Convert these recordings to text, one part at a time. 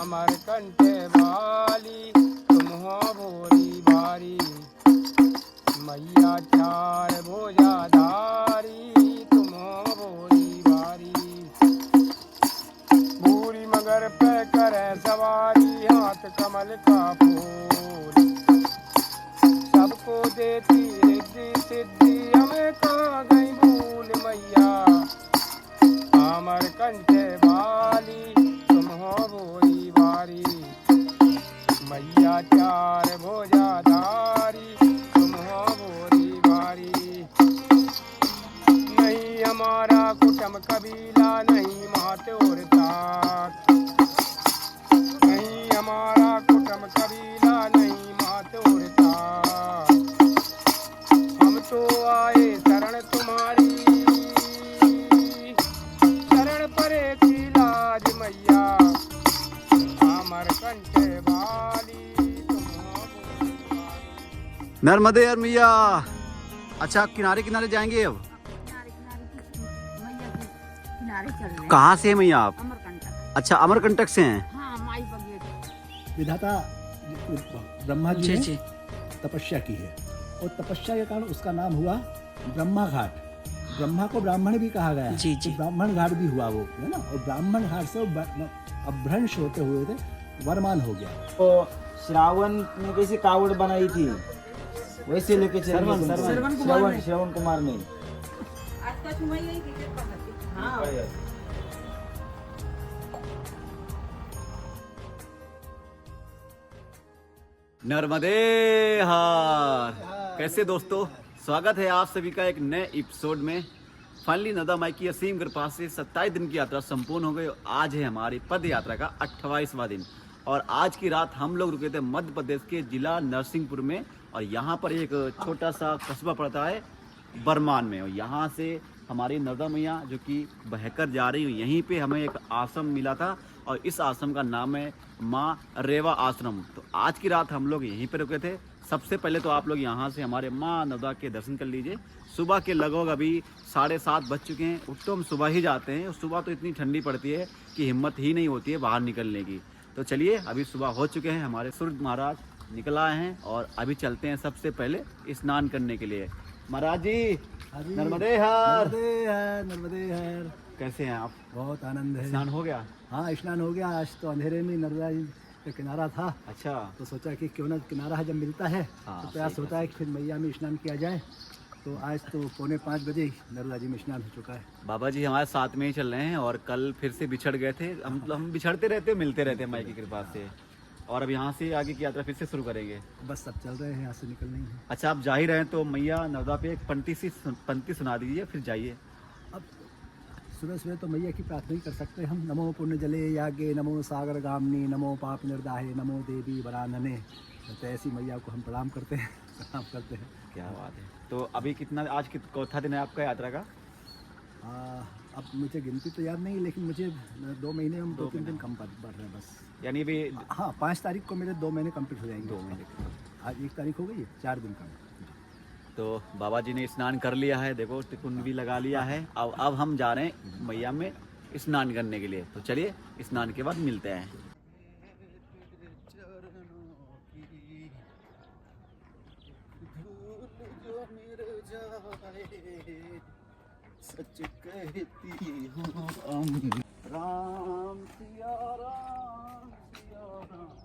अमर कंठ वाली तुम हो भोरी भारी, मैया चार भुजाधारी तुम हो भोरी भारी। भूरी मगर पे करे सवारी, हाथ कमल का फूल, सबको देती रिद्धि सिद्धि, हमें कहाँ गई भूल मैया। अमर कंठ वाली तुम हो भोरी भारी, मैया चार भुजाधारी तुम हो भोरी भारी। नहीं हमारा कुटुंब कबीला, नहीं मात और तात, नहीं हमारा कुटुंब कबीला, नहीं मात और तात। हम तो आए शरण तुम्हारी, शरण परे की लाज मैया। अमर कंठ वाली तुम हो भोरी भारी। नर्मदे यार मैया। अच्छा किनारे किनारे जाएंगे अब? किनारे किनारे मैया के किनारे चल रहे हैं। कहाँ से हैं मैया आप? अमरकंटक। अच्छा अमरकंटक से हैं। हाँ माई बगेट। विधाता ब्रह्मा जी जी ने जी। तपस्या की है और तपस्या के कारण उसका नाम हुआ ब्रह्मा घाट। ब्रह्मा को ब्राह्मण भी कहा गया है, जी, जी। तो ब्राह्मण घाट भी हुआ वो, है ना। और ब्राह्मण घाट से अपभ्रंश होते हुए थे वरमान हो गया। तो श्रावण ने कैसे कावड़ बनाई थी, वैसे लेके चले श्रवण कुमार ने। आज का समय यही क्रिकेट पकड़ती। हाँ। नर्मदे हार। कैसे दोस्तों, स्वागत है आप सभी का एक नए एपिसोड में। फाइनली नर्मदा माई की असीम कृपा से 27 दिन की यात्रा संपूर्ण हो गई। आज है हमारी पद यात्रा का 28वां दिन और आज की रात हम लोग रुके थे मध्य प्रदेश के जिला नरसिंहपुर में। और यहाँ पर एक छोटा सा कस्बा पड़ता है बरमान में, और यहाँ से हमारी नर्मदा मैया जो कि बहकर जा रही है, यहीं पे हमें एक आश्रम मिला था और इस आश्रम का नाम है माँ रेवा आश्रम। तो आज की रात हम लोग यहीं पे रुके थे। सबसे पहले तो आप लोग यहाँ से हमारे माँ नर्मदा के दर्शन कर लीजिए। सुबह के लगभग अभी 7:30 बज चुके हैं। उठ तो हम सुबह ही जाते हैं, सुबह तो इतनी ठंडी पड़ती है कि हिम्मत ही नहीं होती है बाहर निकलने की। तो चलिए अभी सुबह हो चुके हैं, हमारे सूर्य महाराज निकल आए हैं और अभी चलते हैं सबसे पहले स्नान करने के लिए। महाराज जी नर्मदे हर। नर्मदे हर। कैसे हैं आप? बहुत आनंद है। स्नान हो गया? हाँ स्नान हो गया। आज तो अंधेरे में नर्मदा जी का किनारा था, अच्छा। तो सोचा कि क्यों ना किनारा जब मिलता है हाँ, तो प्रयास सही होता है कि फिर मैया में स्नान किया जाए। तो आज तो 4:45 बजे नर्मदा जी में स्नान हो चुका है। बाबा जी हमारे साथ में ही चल रहे हैं और कल फिर से बिछड़ गए थे। हम बिछड़ते रहते मिलते रहते हैं माई की कृपा से। और अब यहाँ से आगे की यात्रा फिर से शुरू करेंगे। बस सब चल रहे हैं, यहाँ से निकल नहीं है। अच्छा आप जा ही रहे हैं तो मैया नर्मदा पे एक पंक्ति सुना दीजिए फिर जाइए। अब सुबह सुबह तो मैया की प्रार्थना ही कर सकते हैं हम। नमो पुण्य जले यागे, नमो सागर गामनी, नमो पाप निर्दाहे, नमो देवी वरानने। तो ऐसी मैया को हम प्रणाम करते हैं, प्रणाम करते हैं। क्या बात है। तो अभी कितना आज चौथा दिन है आपका यात्रा का? अब मुझे गिनती तो याद नहीं, लेकिन मुझे 2 महीने में 2-3 दिन कम बढ़ रहे हैं बस। यानी भी हाँ 5 तारीख को मेरे 2 महीने कंप्लीट हो जाएंगे। 2 महीने। आज 1 तारीख हो गई है, 4 दिन कम। तो बाबा जी ने स्नान कर लिया है, देखो कुंड भी लगा लिया है। अब हम जा रहे हैं मैया में स्नान करने के लिए। तो चलिए स्नान के बाद मिलते हैं। सच कहती हूँ राम सिया राम सिया राम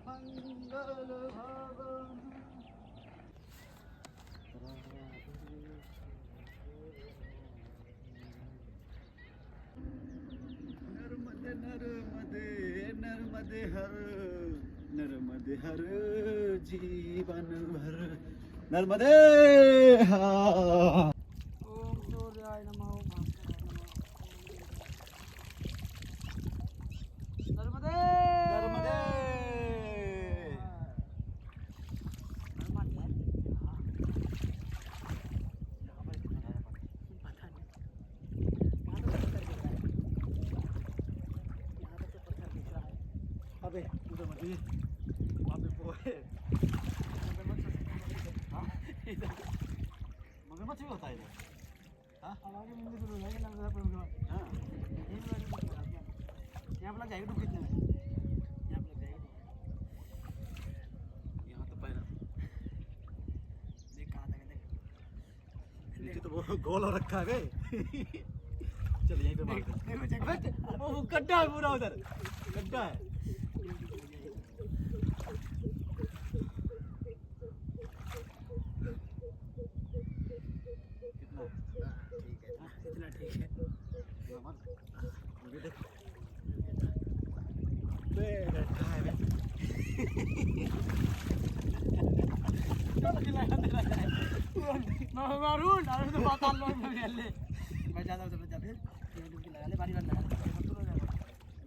मंगल भवन। नर्मदे नर्मदे नर्मदे हर, नर्मदे हर जीवन भर, नर्मदे हर। ओम सूर्याय नमः। नर्मदे नर्मदे। अबे उधर मत ये, वहाँ पे वो है मगरमच्छ भी होता है इधर? हाँ? आवाज़ में शुरू हो जाएगी नर्मदा पर। हाँ। लग जाएगी डूब कितने में, यहाँ पे लग जाएगी। यहाँ तो पैर देख कहाँ तक है, देख। नीचे तो वो गोल हो रखा है बे। चल यहीं पे मारते हैं। देखो चेक अबे, वो गड्ढा है पूरा उधर, गड्ढा है। इतना ठीक है। ये देख। बे गड्ढा है बे। मारून अरे तो बात आलो में ले मैं ज्यादा तो बचा फिर ये डुबकी लगा ले बारी बार लगा ले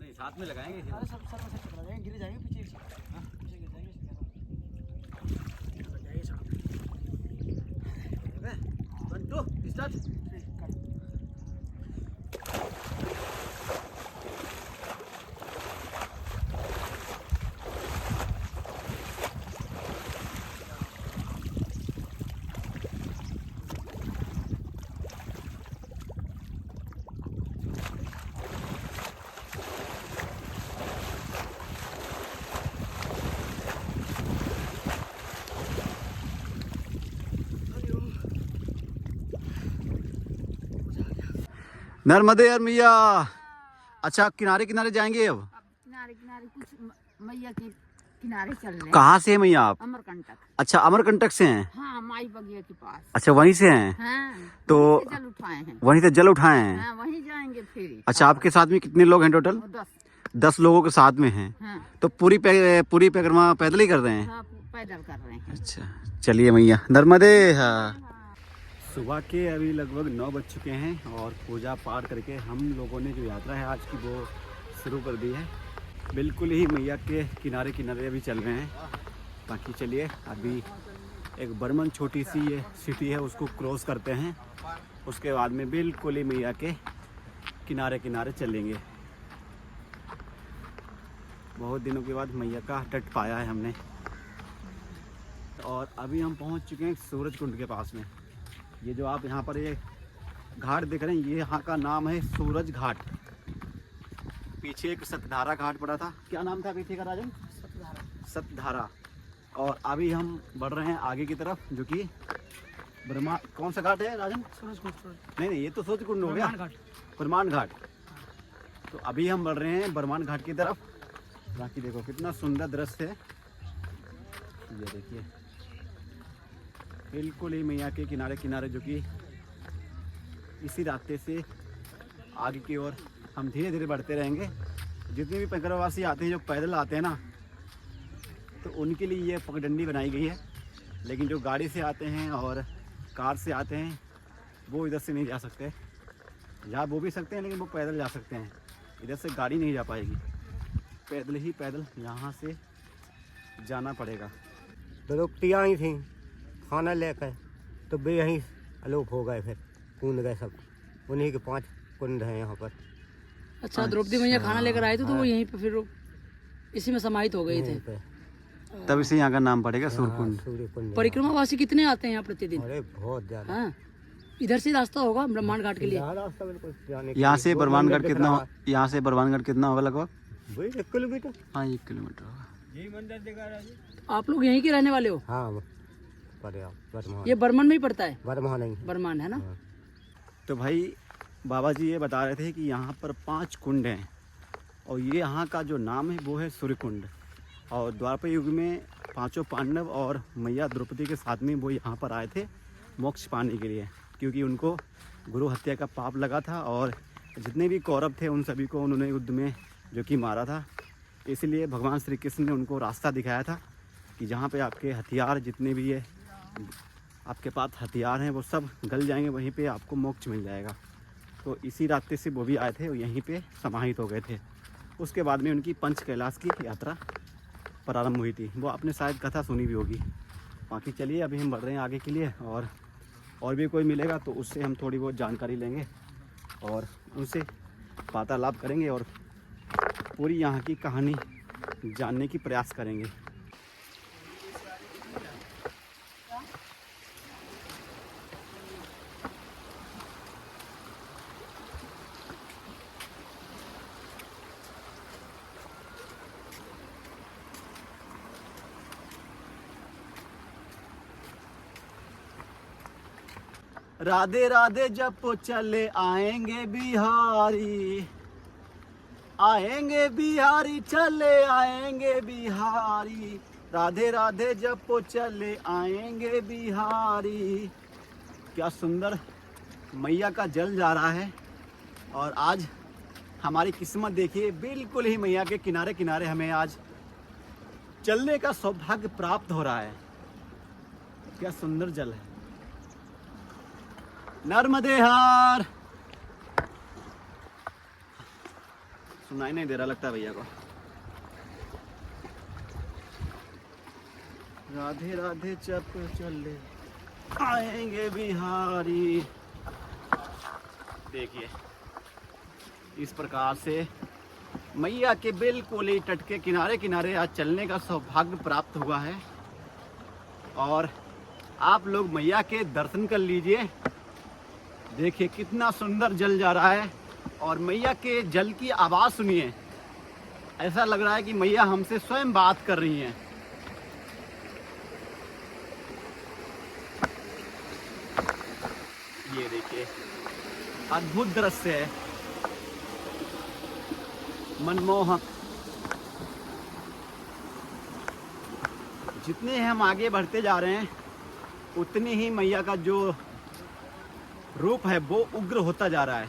नहीं साथ में लगाएंगे अरे सब चला जाएंगे गिर जाएंगे पीछे से हां पीछे गिर जाएंगे लग जाएंगे सब 1 2 स्टार्ट। नर्मदे यार मैया। अच्छा किनारे किनारे जाएंगे अब? अब किनारे किनारे कुछ मैया के किनारे चल रहे हैं। कहाँ से हैं मैया आप? अमरकंटक। अच्छा अमरकंटक से हैं। हाँ माई बगिया के पास। अच्छा वहीं से हैं। हाँ तो वहीं से जल उठाए हैं। वहीं से जल उठाए हैं। हाँ वहीं जाएंगे फिर। अच्छा आपके साथ में कितने लोग हैं टोटल? 10 लोगों के साथ में हैं। हाँ तो पूरी परिक्रमा पैदल ही कर रहे हैं? हाँ पैदल कर रहे हैं। अच्छा चलिए मैया नर्मदे। हाँ सुबह के अभी लगभग 9 बज चुके हैं और पूजा पाठ करके हम लोगों ने जो यात्रा है आज की वो शुरू कर दी है। बिल्कुल ही मैया के किनारे किनारे अभी चल रहे हैं। बाकी चलिए अभी एक बर्मन छोटी सी ये सिटी है उसको क्रॉस करते हैं, उसके बाद में बिल्कुल ही मैया के किनारे किनारे चलेंगे। बहुत दिनों के बाद मैया का तट पाया है हमने। और अभी हम पहुंच चुके हैं सूरज कुंड के पास में। ये जो आप यहाँ पर ये घाट देख रहे हैं ये यहाँ का नाम है सूरज घाट। पीछे एक सतधारा घाट पड़ा था, क्या नाम था पीछे का राजन? सतधारा। और अभी हम बढ़ रहे हैं आगे की तरफ जो कि ब्रह्मा कौन सा घाट है राजन? सूरज कुंड नहीं ये तो सूरज कुंड हो गया, ब्रह्मांड घाट। तो अभी हम बढ़ रहे हैं ब्रह्मांड घाट की तरफ। बाकी देखो कितना सुंदर दृश्य है, ये देखिए बिल्कुल ही मैया के किनारे किनारे जो कि इसी रास्ते से आगे की ओर हम धीरे धीरे बढ़ते रहेंगे। जितने भी परिक्रमावासी आते हैं जो पैदल आते हैं ना तो उनके लिए ये पगडंडी बनाई गई है, लेकिन जो गाड़ी से आते हैं और कार से आते हैं वो इधर से नहीं जा सकते। जा वो भी सकते हैं लेकिन वो पैदल जा सकते हैं, इधर से गाड़ी नहीं जा पाएगी, पैदल ही पैदल यहाँ से जाना पड़ेगा। तो रुकती आई थी खाना लेकर तो वे यहीं अलोप हो गए, फिर कूद गए सब। उन्हीं के 5 कुंड हैं यहाँ पर। अच्छा द्रौपदी मैया खाना लेकर आए थे तो वो यहीं पे फिर इसी में समाहित हो गए थे, यहीं पे। तब इसे यहाँ का नाम पड़ेगा सूर्यकुंड। सूर्य कुंड। परिक्रमावासी कितने आते हैं यहाँ प्रतिदिन? अरे बहुत ज्यादा। हाँ इधर से रास्ता होगा ब्रह्मांड घाट के लिए? यहाँ रास्ता बिल्कुल जाने के यहाँ लिए। से वो ब्रह्मांडगढ़ मंदिर कितना दिख रहा यहाँ से ब्रह्मांडगढ़ कितना होगा लगभग? है। वही 1 किलोमीटर। हाँ 1 किलोमीटर होगा। यही मंदिर दिखा रहा है। आप लोग यहीं के रहने वाले हो? हाँ बर्मान। ये बर्मन में ही पड़ता है? बर्मा नहीं। बर्मान है ना। हाँ। तो भाई बाबा जी ये बता रहे थे कि यहाँ पर 5 कुंड हैं और ये यहाँ का जो नाम है वो है सूर्यकुंड। और द्वापर युग में 5 पांडव और मैया द्रौपदी के साथ में वो यहाँ पर आए थे मोक्ष पाने के लिए, क्योंकि उनको गुरु हत्या का पाप लगा था और जितने भी कौरव थे उन सभी को उन्होंने युद्ध में जो कि मारा था। इसलिए भगवान श्री कृष्ण ने उनको रास्ता दिखाया था कि जहाँ पे आपके हथियार जितने भी है आपके पास हथियार हैं वो सब गल जाएंगे, वहीं पे आपको मोक्ष मिल जाएगा। तो इसी रास्ते से वो भी आए थे और यहीं पे समाहित हो गए थे। उसके बाद में उनकी पंच कैलाश की यात्रा प्रारंभ हुई थी। वो आपने शायद कथा सुनी भी होगी। बाकी चलिए अभी हम बढ़ रहे हैं आगे के लिए और भी कोई मिलेगा तो उससे हम थोड़ी बहुत जानकारी लेंगे और उनसे वार्तालाप करेंगे और पूरी यहाँ की कहानी जानने की प्रयास करेंगे। राधे राधे जब चले आएंगे बिहारी, आएंगे बिहारी चले आएंगे बिहारी, राधे राधे जब चले आएंगे बिहारी। क्या सुंदर मैया का जल जा रहा है और आज हमारी किस्मत देखिए, बिल्कुल ही मैया के किनारे किनारे हमें आज चलने का सौभाग्य प्राप्त हो रहा है। क्या सुंदर जल है। नर्मदे हार। सुनाई नहीं दे रहा लगता है भैया को। राधे राधे जब चले आएंगे बिहारी। देखिए इस प्रकार से मैया के बिल्कुल ही तट के किनारे किनारे आज चलने का सौभाग्य प्राप्त हुआ है और आप लोग मैया के दर्शन कर लीजिए। देखिए कितना सुंदर जल जा रहा है और मैया के जल की आवाज़ सुनिए, ऐसा लग रहा है कि मैया हमसे स्वयं बात कर रही हैं। ये देखिए अद्भुत दृश्य है, मनमोहक। जितने हम आगे बढ़ते जा रहे हैं उतनी ही मैया का जो रूप है वो उग्र होता जा रहा है।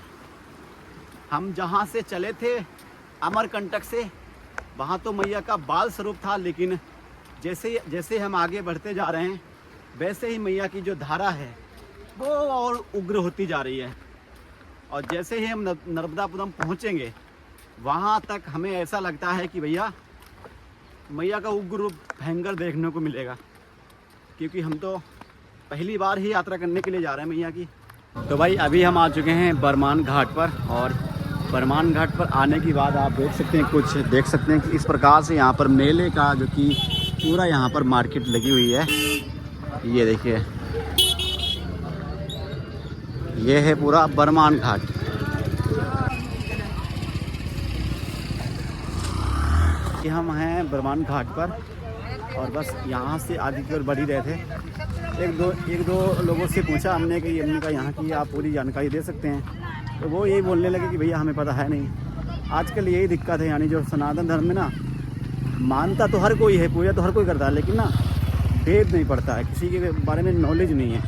हम जहाँ से चले थे अमरकंटक से, वहाँ तो मैया का बाल स्वरूप था, लेकिन जैसे जैसे हम आगे बढ़ते जा रहे हैं वैसे ही मैया की जो धारा है वो और उग्र होती जा रही है। और जैसे ही हम नर्मदापुरम पहुँचेंगे वहाँ तक हमें ऐसा लगता है कि भैया मैया का उग्र रूप भयंकर देखने को मिलेगा, क्योंकि हम तो पहली बार ही यात्रा करने के लिए जा रहे हैं मैया की। तो भाई अभी हम आ चुके हैं बरमान घाट पर और बरमान घाट पर आने के बाद आप देख सकते हैं कि इस प्रकार से यहाँ पर मेले का जो कि पूरा यहाँ पर मार्केट लगी हुई है। ये देखिए ये है पूरा बरमान घाट। हम हैं बरमान घाट पर और बस यहाँ से आगे की ओर बढ़ ही रहे थे। एक दो लोगों से पूछा हमने कि यहाँ की आप पूरी जानकारी दे सकते हैं, तो वो यही बोलने लगे कि भैया हमें पता है नहीं। आजकल यही दिक्कत है, यानी जो सनातन धर्म में ना मानता तो हर कोई है, पूजा तो हर कोई करता है, लेकिन ना वेद नहीं पढ़ता है, किसी के बारे में नॉलेज नहीं है।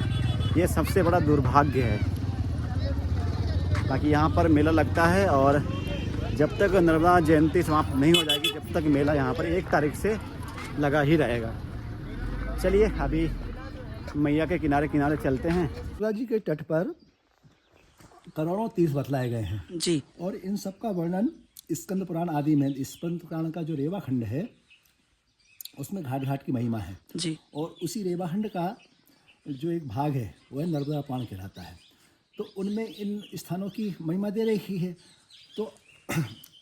ये सबसे बड़ा दुर्भाग्य है। बाकी यहाँ पर मेला लगता है और जब तक नर्मदा जयंती समाप्त नहीं हो जाएगी जब तक मेला यहाँ पर 1 तारीख से लगा ही रहेगा। चलिए अभी मैया के किनारे किनारे चलते हैं। गंगा जी के तट पर करोड़ों तीर्थ बतलाए गए हैं जी। और इन सब का वर्णन स्कंद पुराण आदि में, स्कंद पुराण का जो रेवा खंड है उसमें घाट घाट की महिमा है जी। और उसी रेवा खंड का जो एक भाग है वह नर्मदा पुराण कहलाता है। तो उनमें इन स्थानों की महिमा दे रही है। तो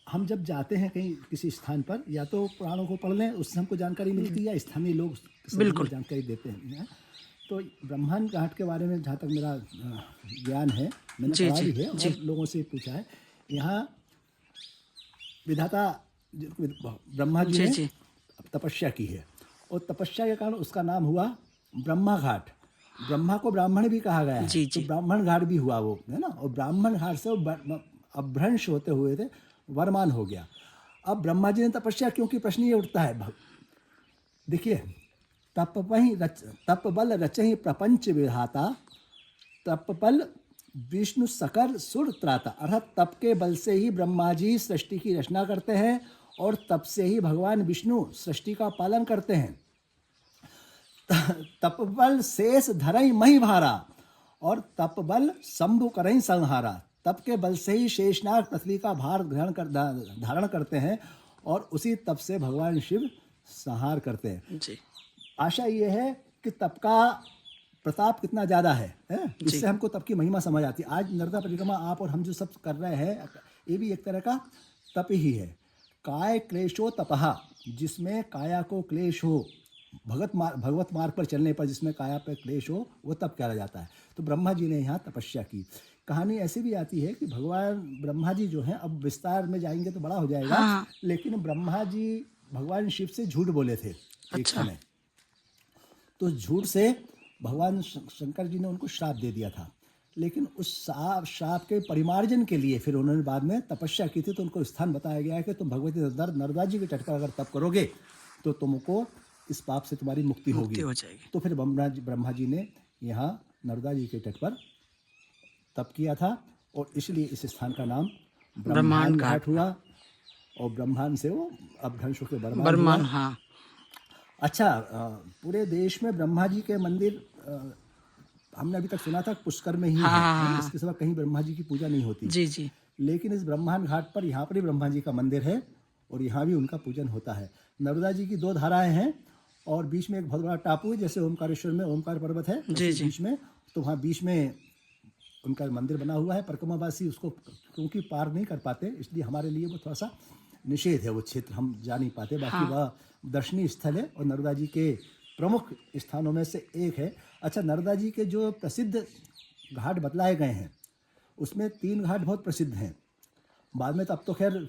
हम जब जाते हैं कहीं किसी स्थान पर, या तो पुराणों को पढ़ लें, उससे हमको जानकारी मिलती है, या स्थानीय लोग बिल्कुल जानकारी देते हैं। तो ब्रह्मांड घाट के बारे में जहाँ तक मेरा ज्ञान है, मैंने पढ़ा भी है और लोगों से पूछा है। यहाँ विधाता ब्रह्मा जी ने तपस्या की है और तपस्या के कारण उसका नाम हुआ ब्रह्मा घाट। ब्रह्मा को ब्राह्मण भी कहा गया है, तो ब्राह्मण घाट भी हुआ वो, है ना। और ब्राह्मण घाट से वो अभ्रंश होते हुए थे वरमान हो गया। अब ब्रह्मा जी ने तपस्या क्यों की, प्रश्न ये उठता है। देखिए, तप बल रचहि प्रपंच विधाता, तप बल विष्णु सकर सुर त्राता। अर्थात तप के बल से ही ब्रह्मा जी सृष्टि की रचना करते हैं और तप से ही भगवान विष्णु सृष्टि का पालन करते हैं। तप बल शेष धरई मही भारा और तप बल शंभु करई संहारा। तप के बल से ही शेषनाग पृथ्वी का भार धारण करते हैं और उसी तप से भगवान शिव संहार करते हैं जी। आशा ये है कि तप का प्रताप कितना ज़्यादा है, इससे हमको तप की महिमा समझ आती है। आज नर्मदा परिक्रमा आप और हम जो सब कर रहे हैं, ये भी एक तरह का तप ही है। काय क्लेशो तपहा, जिसमें काया को क्लेश हो, भगवत मार्ग पर चलने पर जिसमें काया पर क्लेश हो, वो तप कहा जाता है। तो ब्रह्मा जी ने यहाँ तपस्या की। कहानी ऐसी भी आती है कि भगवान ब्रह्मा जी जो हैं, अब विस्तार में जाएंगे तो बड़ा हो जाएगा, लेकिन ब्रह्मा जी भगवान शिव से झूठ बोले थे एक समय। तो झूठ से भगवान शंकर जी ने उनको श्राप दे दिया था। लेकिन उस शाप के परिमार्जन के लिए फिर उन्होंने बाद में तपस्या की थी, तो उनको स्थान बताया गया है कि तुम भगवती नर्मदा जी के तट पर अगर तप करोगे तो तुमको इस पाप से तुम्हारी मुक्ति होगी। हो जाएगी। तो फिर ब्रह्मा जी ने यहाँ नर्मदा जी के तट पर तप किया था, और इसलिए इस स्थान का नाम ब्रह्मांड घाट हुआ, और ब्रह्मांड से वो अपभ्रंश के बर्मान। हाँ। अच्छा, पूरे देश में ब्रह्मा जी के मंदिर हमने अभी तक सुना था पुष्कर में ही है, इसके सिवा कहीं ब्रह्मा जी की पूजा नहीं होती। जी जी। लेकिन इस ब्रह्मांड घाट पर यहाँ पर ही ब्रह्मा जी का मंदिर है, और यहाँ भी उनका पूजन होता है। नर्मदा जी की 2 धाराएं हैं, और बीच में एक बहुत बड़ा टापू है, जैसे ओमकारेश्वर में ओमकार पर्वत है बीच में, तो वहाँ बीच में उनका मंदिर बना हुआ है। परिक्रमावासी उसको क्योंकि पार नहीं कर पाते, इसलिए हमारे लिए वो थोड़ा सा निषेध है, वो क्षेत्र हम जा नहीं पाते। बाकी वह दर्शनीय स्थल है और नर्मदा जी के प्रमुख स्थानों में से एक है। अच्छा, नर्मदा जी के जो प्रसिद्ध घाट बतलाए गए हैं उसमें 3 घाट बहुत प्रसिद्ध हैं। बाद में तो अब तो खैर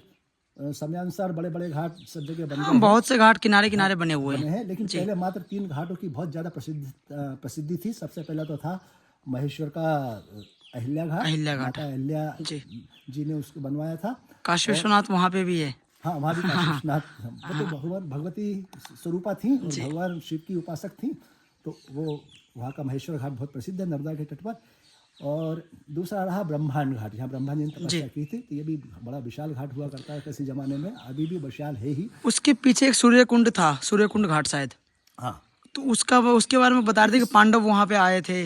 समयानुसार बड़े बड़े घाट सब जगह बन गए हैं, बहुत से घाट किनारे किनारे बने हुए हैं, लेकिन पहले मात्र 3 घाटों की बहुत ज़्यादा प्रसिद्धि थी। सबसे पहला तो था महेश्वर का अहिल्या घाट, माता अहिल्या जी ने उसको बनवाया था। काशी विश्वनाथ वहाँ पे भी है। हाँ, वहाँ भी काशी विश्वनाथ, वो तो भगवान भगवती स्वरूपा थी और भगवान शिव की उपासक थी, तो वो वहाँ का महेश्वर घाट बहुत प्रसिद्ध है नर्मदा के तट पर। और दूसरा रहा ब्रह्मांड घाट, यहाँ ब्रह्मा जी ने तपस्या की थी, तो ये भी बड़ा विशाल घाट हुआ करता है किसी जमाने में, अभी भी विशाल है ही। उसके पीछे एक सूर्य कुंड था, सूर्य कुंड घाट शायद। हाँ, तो उसके बारे में बता रहे थे कि पांडव वहाँ पे आए थे।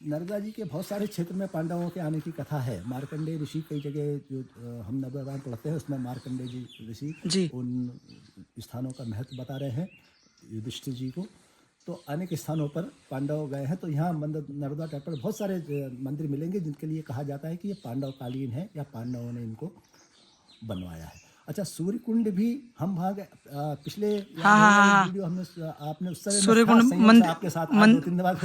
नर्मदा जी के बहुत सारे क्षेत्र में पांडवों के आने की कथा है। मार्कंडेय ऋषि कई जगह जो हम नर्मदा पुराण पढ़ते हैं उसमें मार्कंडेय जी ऋषि उन स्थानों का महत्व बता रहे हैं युधिष्ठिर जी को। तो अनेक स्थानों पर पांडव गए हैं, तो यहाँ नर्मदा तट पर बहुत सारे मंदिर मिलेंगे जिनके लिए कहा जाता है कि ये पांडवकालीन है या पांडवों ने इनको बनवाया है। अच्छा, सूर्य कुंड भी हम वहाँ गए पिछले वीडियो हमने आपने उस समय सूर्य कुंड मंदिर आपके साथ 2-3 बार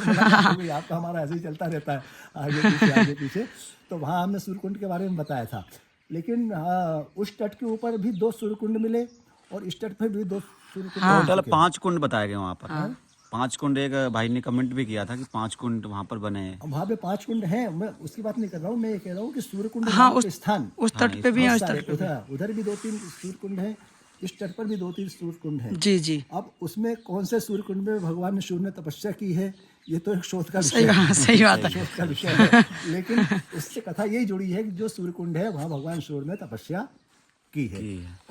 आपका हमारा ऐसे ही चलता रहता है आगे पीछे। तो वहाँ हमने सूर्य कुंड के बारे में बताया था, लेकिन उस तट के ऊपर भी 2 सूर्य कुंड मिले और इस तट पर भी 2 सूर्य कुंड। टोटल 5 कुंड बताए गए वहाँ पर। 5 कुंड, एक भाई ने कमेंट भी किया था कि 5 कुंड वहाँ पर बने हैं। वहाँ पे 5 कुंड हैं, मैं उसकी बात नहीं कर रहा हूँ, मैं ये कह रहा हूँ कि सूर्य कुंड स्थान उस तट पे भी है, उधर भी 2-3 सूर्य कुंड हैं, इस तट पर भी 2-3 सूर्य कुंड हैं। जी जी। अब उसमें कौन से सूर्य कुंड में भगवान शिव ने तपस्या की है, ये तो एक शोध का विषय है। सही बात है, शोध का विषय है। लेकिन उससे कथा यही जुड़ी है कि जो सूर्य कुंड है वहाँ भगवान शिव ने तपस्या की है।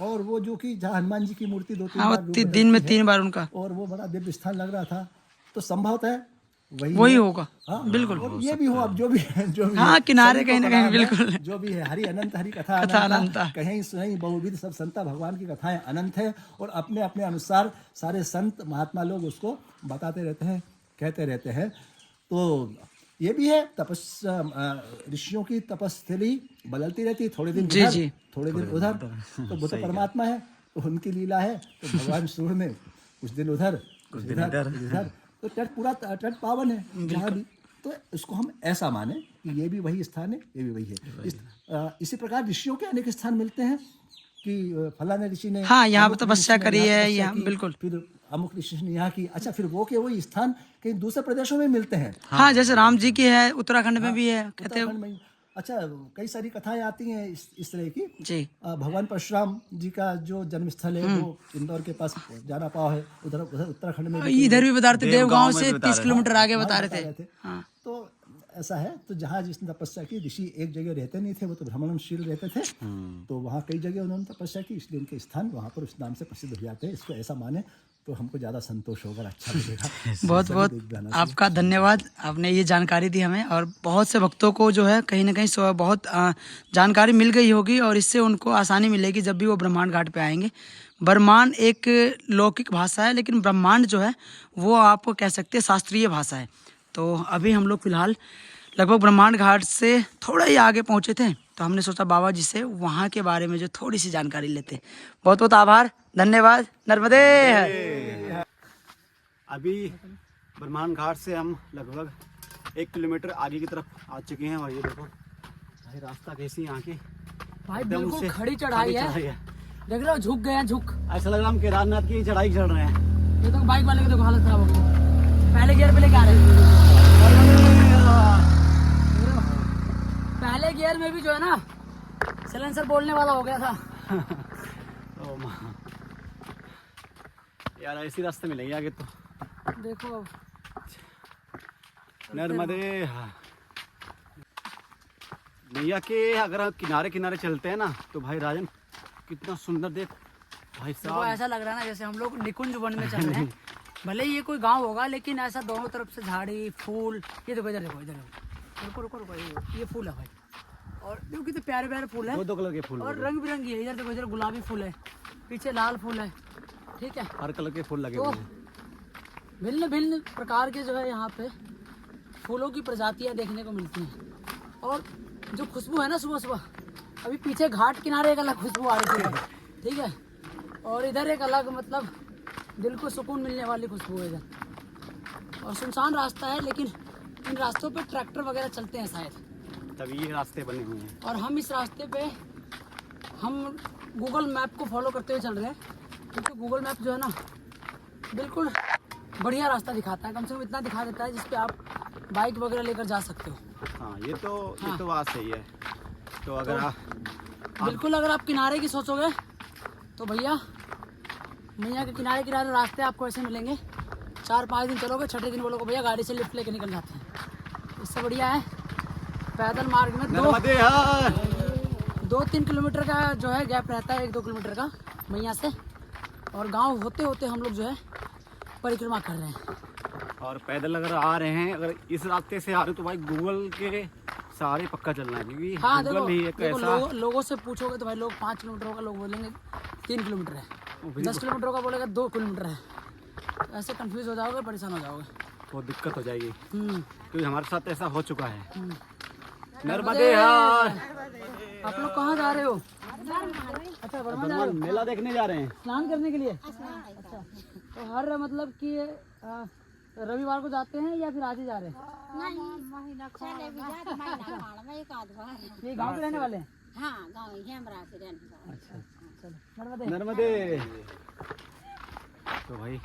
और वो जो कि जहाँ हनुमान जी की मूर्ति 2-3 बार दिन में 3 बार उनका, और वो बड़ा दिव्य स्थान लग रहा था, तो संभवतः है वही होगा। हाँ, बिल्कुल। और ये भी हो, अब जो भी है, हाँ, किनारे कहीं ना कहीं बिल्कुल जो भी है, हरि अनंत, हरि कथा अनंत, कहीं सुनई बहुविध सब संता, भगवान की कथाएं अनंत है, और अपने अपने अनुसार सारे संत महात्मा लोग उसको बताते रहते हैं, कहते रहते हैं। तो ये भी है, ऋषियों की तपस्थली बदलती रहती है, थोड़े दिन इधर थोड़े दिन उधर। तो वो तो परमात्मा है, तो उनकी लीला है। तो भगवान सूर्य ने कुछ दिन उधर कुछ दिन इधर, तो तट पूरा तट पावन है जहाँ भी। तो इसको हम ऐसा माने कि ये भी वही स्थान है, ये भी वही है। इसी प्रकार ऋषियों के अनेक स्थान मिलते हैं कि फलाने ऋषि ने यहाँ पर तपस्या करी है, यहाँ बिल्कुल, फिर अमुक ऋषि ने यहाँ की। अच्छा, फिर वो के वही स्थान कहीं दूसरे प्रदेशों में मिलते हैं। हाँ, जैसे राम जी की है उत्तराखंड में भी है, कहते हैं। अच्छा, कई सारी कथाएं आती हैं इस तरह की जी। भगवान परशुराम जी का जो जन्मस्थल है वो इंदौर के पास जाना पाव है, उधर उत्तराखंड में इधर भी बता रहे थे, देवगांव से 30 किलोमीटर आगे बता रहे थे। हाँ। तो ऐसा है, तो जहाँ जिसने तपस्या की, ऋषि एक जगह रहते नहीं थे, वो तो भ्रमणशील रहते थे, तो वहाँ कई जगह उन्होंने तपस्या की, इसलिए उनके स्थान वहाँ पर उस नाम से प्रसिद्ध हो जाते हैं। इसको ऐसा माने तो हमको ज़्यादा संतोष होगा, अच्छा लगेगा। बहुत बहुत आपका धन्यवाद, आपने ये जानकारी दी हमें, और बहुत से भक्तों को जो है कहीं ना कहीं बहुत जानकारी मिल गई होगी, और इससे उनको आसानी मिलेगी जब भी वो ब्रह्मांड घाट पे आएंगे। ब्रह्मांड एक लौकिक भाषा है, लेकिन ब्रह्मांड जो है वो आप कह सकते हैं शास्त्रीय भाषा है। तो अभी हम लोग फिलहाल लगभग ब्रह्मांड घाट से थोड़ा ही आगे पहुँचे थे, तो हमने सोचा बाबा जी से वहाँ के बारे में जो थोड़ी सी जानकारी लेते। बहुत बहुत आभार, धन्यवाद। नर्मदे। अभी ब्रह्मांड घाट से हम लगभग 1 किलोमीटर आगे की तरफ आ चुके हैं, और ये देखो भाई रास्ता कैसी यहाँ की, भाई बिल्कुल खड़ी चढ़ाई है, देख रहे हो, झुक गए हैं, झुक। ऐसा लग रहा हम केदारनाथ की चढ़ाई चढ़ रहे हैं। ये तो बाइक वाले की तो हालत खराब हो गई, पहले गियर पे लेके आ रहे हैं। गियर में भी जो है ना सिलेंसर बोलने वाला हो गया था। ओ माँ यार, ऐसी रास्ते मिलेंगे आगे तो। देखो अब नर्मदे मैया के अगर हम किनारे किनारे चलते हैं ना तो भाई राजन कितना सुंदर देख भाई देखो, साहब। ऐसा लग रहा है ना जैसे हम लोग निकुंज वन में चल रहे हैं। भले ही ये कोई गांव होगा लेकिन ऐसा दोनों तरफ से झाड़ी फूल। ये देखो, इधर देखो, इधर देखो, रुको रुको रुको, ये फूल है भाई। और देखो कितने प्यारे प्यारे फूल है, 2 कलर के फूल और रंग बिरंगी है। इधर देखो, इधर गुलाबी फूल है, पीछे लाल फूल है, ठीक है। हर कलर के फूल लगे तो हुए हैं। भिन्न भिन्न प्रकार के जो है यहाँ पे फूलों की प्रजातियाँ देखने को मिलती हैं। और जो खुशबू है ना सुबह सुबह, अभी पीछे घाट किनारे एक अलग खुशबू आ रही थी, ठीक है, और इधर एक अलग, मतलब दिल को सुकून मिलने वाली खुशबू है इधर। और सुनसान रास्ता है लेकिन इन रास्तों पे ट्रैक्टर वगैरह चलते हैं शायद, तभी ये रास्ते बने हुए हैं। और हम इस रास्ते पे हम गूगल मैप को फॉलो करते हुए चल रहे हैं, क्योंकि गूगल मैप जो है ना बिल्कुल बढ़िया रास्ता दिखाता है। कम से कम इतना दिखा देता है जिसपे आप बाइक वगैरह लेकर जा सकते हो। हाँ ये तो बात सही है। तो अगर आप बिल्कुल अगर आप किनारे की सोचोगे तो भैया मैया के किनारे किनारे रास्ते आपको ऐसे मिलेंगे। 4-5 दिन चलोगे, छठे दिन बोलोगे भैया गाड़ी से लिफ्ट लेके निकल जाते हैं। इससे बढ़िया है पैदल मार्ग में नर्मदे हार। 2-3 किलोमीटर का जो है गैप रहता है, 1-2 किलोमीटर का मैया से। और गांव होते होते हम लोग जो है परिक्रमा कर रहे हैं। और पैदल अगर आ रहे हैं, अगर इस रास्ते से आ रहे हो तो भाई गूगल के सहारे पक्का चलना है, क्योंकि हाँ गूगल देखो, ही एक देखो ऐसा लोगों से पूछोगे तो भाई लोग 5 किलोमीटर होगा, लोग बोलेंगे 3 किलोमीटर है, 10 किलोमीटर होगा बोलेगा 2 किलोमीटर है। तो ऐसे कंफ्यूज हो जाओगे, परेशान हो जाओगे, बहुत दिक्कत हो जाएगी। हम्म। क्योंकि हमारे साथ ऐसा हो चुका है। नर्मदे हार। आप लोग कहाँ जा रहे हो? अच्छा, बर्मा जा रहे हो? मेला देखने जा रहे हैं। स्नान करने के लिए? अच्छा, तो हर मतलब कि रविवार को जाते हैं या फिर आज ही जा रहे हैं? ये गांव के रहने वाले हैं? अच्छा, चलो नर्मदे। नर्मदे। तो भाई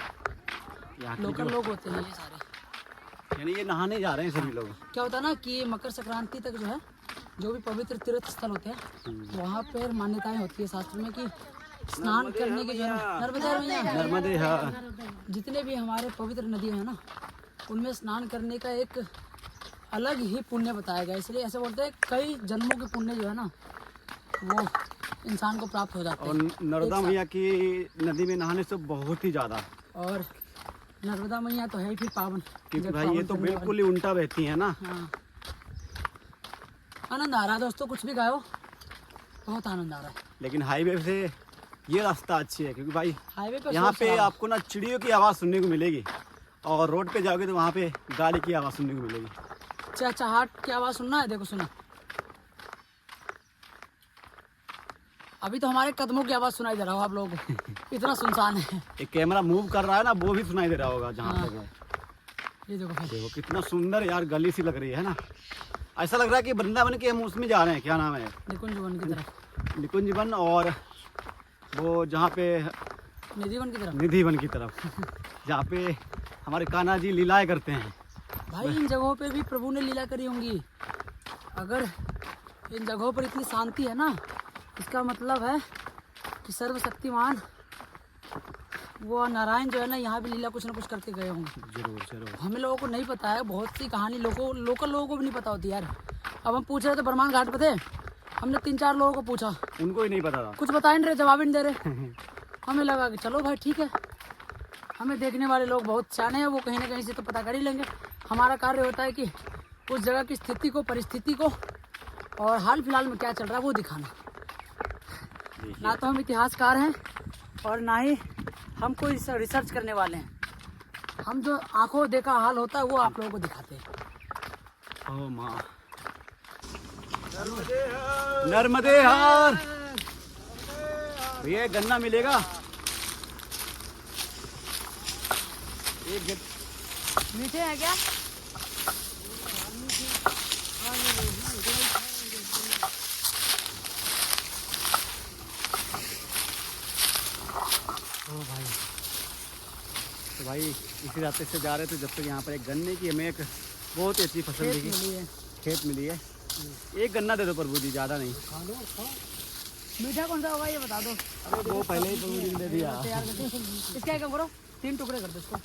यहाँ लोकल लोग होते हैं ये सारे। यानी ये नहाने जा रहे हैं सभी लोग। क्या होता है ना कि मकर संक्रांति तक जो है जो भी पवित्र तीर्थ स्थल होते हैं वहाँ पर मान्यताएं होती है शास्त्र में कि स्नान करने की जो है नर्मदे मैया, नर्मदे हार। जितने भी हमारे पवित्र नदी हैं ना उनमें स्नान करने का एक अलग ही पुण्य बताया गया। इसलिए ऐसे बोलते हैं कई जन्मों के पुण्य जो है ना वो इंसान को प्राप्त हो जाते और हैं। नर्मदा मैया की नदी में नहाने से बहुत ही ज्यादा, और नर्मदा मैया तो है ही फिर पावन, क्योंकि जब भाई ये पावन तो करने बिल्कुल ही उल्टा बहती है ना। वाली। हाँ, आनंद आ रहा है दोस्तों, कुछ भी गाओ, बहुत आनंद आ रहा है। लेकिन हाईवे से ये रास्ता अच्छी है, क्योंकि भाई हाईवे पे यहाँ शोर पे शराबा। आपको ना चिड़ियों की आवाज़ सुनने को मिलेगी, और रोड पे जाओगे तो वहाँ पे गाड़ी की आवाज़ सुनने को मिलेगी। चहचहाट की आवाज़ सुनना है? देखो सुना, अभी तो हमारे कदमों की आवाज़ सुनाई दे रहा हो आप लोगों को, इतना सुनसान है। एक कैमरा मूव कर रहा है ना, वो भी सुनाई दे रहा होगा जहाँ हाँ। तक है। ये देखो भाई, देखो कितना सुंदर यार गली सी लग रही है ना। ऐसा लग रहा है कि वृंदावन के हम उसमें जा रहे हैं, क्या नाम है, निकुंज वन की तरफ, निकुंज वन, और वो जहाँ पे निधि वन की तरफ। निधि वन की तरफ, जहाँ पे हमारे कान्हा जी लीलाएं करते हैं। भाई इन जगहों पे भी प्रभु ने लीला करी होंगी। अगर इन जगहों पर इतनी शांति है ना, इसका मतलब है कि सर्वशक्तिमान वो नारायण जो है ना यहाँ भी लीला कुछ ना कुछ करके गए होंगे। जरूर जरूर। हमें लोगों को नहीं पता है, बहुत सी कहानी लोकल लोगों को भी नहीं पता होती यार। अब हम पूछ रहे थे बरमान घाट पे थे, हमने 3-4 लोगों को पूछा, उनको ही नहीं पता था। कुछ बता ही नहीं रहे, जवाब ही नहीं दे रहे। हमें लगा कि चलो भाई ठीक है, हमें देखने वाले लोग बहुत सियाने हैं, वो कहीं ना कहीं से तो पता कर ही लेंगे। हमारा कार्य होता है कि उस जगह की स्थिति को, परिस्थिति को और हाल फिलहाल में क्या चल रहा है वो दिखाना। ना तो हम इतिहासकार हैं और ना ही हम कोई रिसर्च करने वाले हैं। हम जो आंखों देखा हाल होता है वो आप लोगों को दिखाते हैं। ओ माँ, नर्मदे हार। भैया गन्ना मिलेगा? मीठे हैं क्या? ओ भाई, तो भाई इसी रास्ते से जा रहे थे, जब तक यहाँ पर एक गन्ने की हमें एक बहुत ही अच्छी फसल खेत दिखी, मिली है। खेत मिली है। एक गन्ना दे दो प्रभु जी, ज़्यादा नहीं। मीठा कौन सा होगा ये बता दो। अरे वो पहले ही प्रभु जी ने दे दिया। तैयार करके इसका क्या करो, 3 टुकड़े कर दो इसको।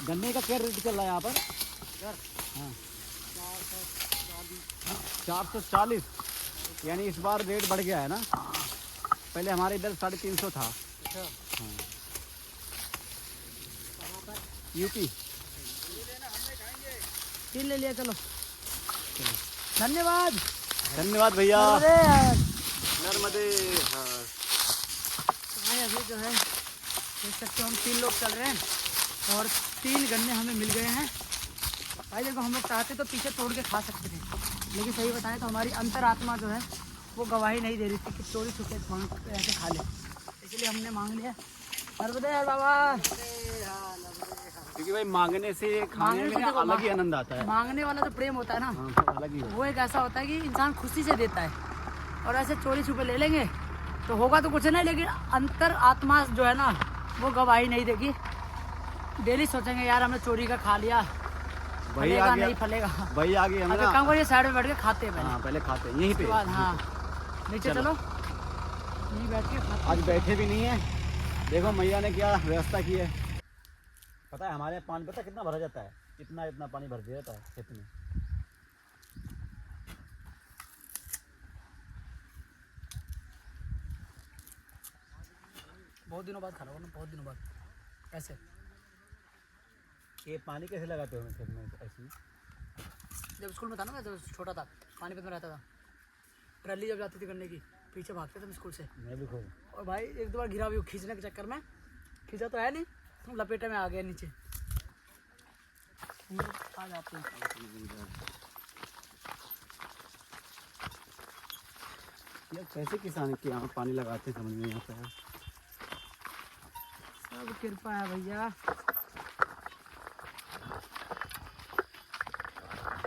गन्ने का क्या रेट चल रहा है यहाँ पर? हाँ 440, यानी इस बार रेट बढ़ गया है ना। पहले हमारे इधर 350 था। हाँ यूपी। 3 ले लिया, चलो धन्यवाद। धन्यवाद भैया। अरे यार नर्मदे। हाँ भाई अभी जो है देख सकते हो हम 3 लोग चल रहे हैं और 3 गन्ने हमें मिल गए हैं। भाई देखो हम लोग चाहते तो पीछे तोड़ के खा सकते थे, लेकिन सही बताएं तो हमारी अंतरात्मा जो है वो गवाही नहीं दे रही थी कि चोरी छुपे ऐसे खा ले, इसलिए हमने मांग लिया। नर्मदे यार बाबा। क्योंकि भाई मांगने से खाने में अलग ही आनंद आता है। मांगने वाला जो प्रेम होता है ना, हाँ अलग ही। वो एक ऐसा होता है कि इंसान खुशी से देता है, और ऐसे चोरी छुपे ले लेंगे तो होगा तो कुछ नहीं, लेकिन अंतर आत्मा जो है ना वो गवाही नहीं देगी। डेली सोचेंगे यार हमने चोरी का खा लिया, वही फलेगा आ नहीं गया, फलेगा। वही आ गया अब एक ना। काम करिए साइड में बैठ के खाते हैं पहले, हाँ पहले खाते हैं यहीं उसके पे। बाद हाँ नीचे चलो यहीं बैठ के खाते आज बैठे भी नहीं है। देखो मैया ने क्या व्यवस्था की है। पता है हमारे यहाँ पानी पता कितना भरा जाता है? इतना पानी भर दिया जाता है खेत में। बहुत दिनों बाद खा रहा हूँ ना, बहुत दिनों बाद। ऐसे ये पानी कैसे लगाते हो खेत में ऐसे? जब स्कूल में था ना, मैं जब छोटा था पानीपत में रहता था, ट्रैली जब जाती थी करने की पीछे भागते थे हम स्कूल से। मैं भी खूब। और भाई 1-2 बार गिरा भी हूँ खींचने के चक्कर में, खींचा तो है नहीं, लपेटे में आ गया नीचे। आ जाते हैं यार कैसे किसान के यहाँ पानी लगाते हैं समझ में नहीं आता है। सब कृपा है भैया।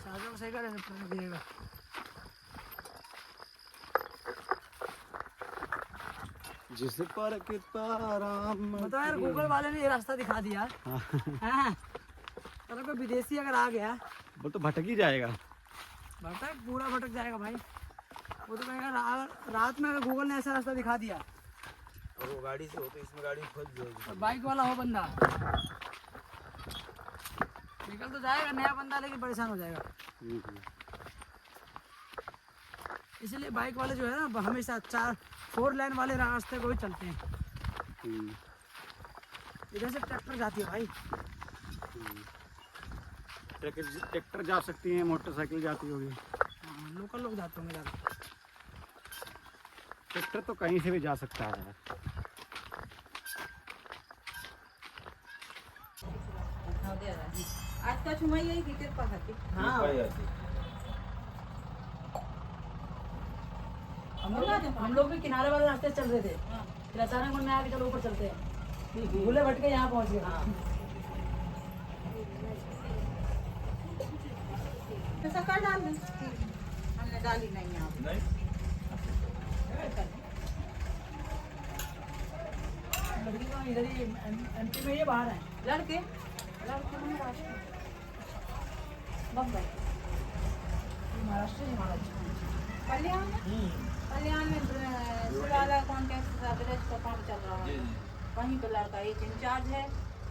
चार्जर को सही करें गिरेगा। जिस पर कृपा राम। बताओ यार, गूगल वाले ने ये रास्ता दिखा दिया। हाँ अगर कोई विदेशी अगर आ गया वो तो भटक ही जाएगा। भटक पूरा भटक जाएगा भाई। वो तो कहेगा रात में अगर गूगल ने ऐसा रास्ता दिखा दिया, और वो गाड़ी से हो तो इसमें गाड़ी फंस जाएगी। तो बाइक वाला हो बंदा निकल तो जाएगा, नया बंदा लेकिन परेशान हो जाएगा। इसलिए बाइक वाले जो है ना हमेशा 4 लेन वाले रास्ते को ही चलते हैं। इधर से ट्रैक्टर जाती है भाई। ट्रैक्टर जा सकती है, मोटरसाइकिल जाती होगी। हाँ लोकल लोग जाते होंगे ज़्यादा। ट्रैक्टर तो कहीं से भी जा सकता है। आज का छुमाई यही की कृपा खाती। हाँ हम लोग भी किनारे वाले रास्ते चल रहे थे, फिर अचानक मन में आया कि चलो ऊपर चलते हैं, भूले भटके यहाँ पहुँच गए। तो सकार डाल दे, हमने डाली नहीं यहाँ पे। लड़की तो इधर ही एमपी में, ये बाहर है। लड़के महाराष्ट्र बम्बई महाराष्ट्र ही महाराष्ट्र। कल्याण में शिवाला कॉन्टेक्ट का ब्रिज का काम चल रहा है। वहीं पे लड़का एक इंचार्ज है,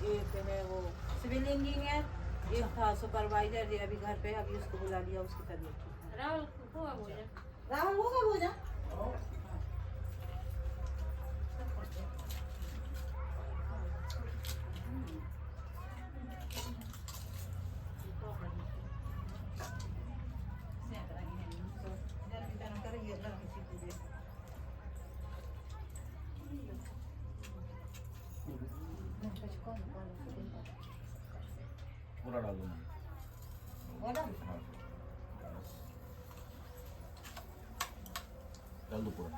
एक है वो सिविल इंजीनियर, एक था सुपरवाइजर। ये अभी घर पे, अभी उसको बुला लिया, उसकी तबीयत ठीक है। राहुल होगा भोजन। पूरा डाल दो। डाल दो पूरा।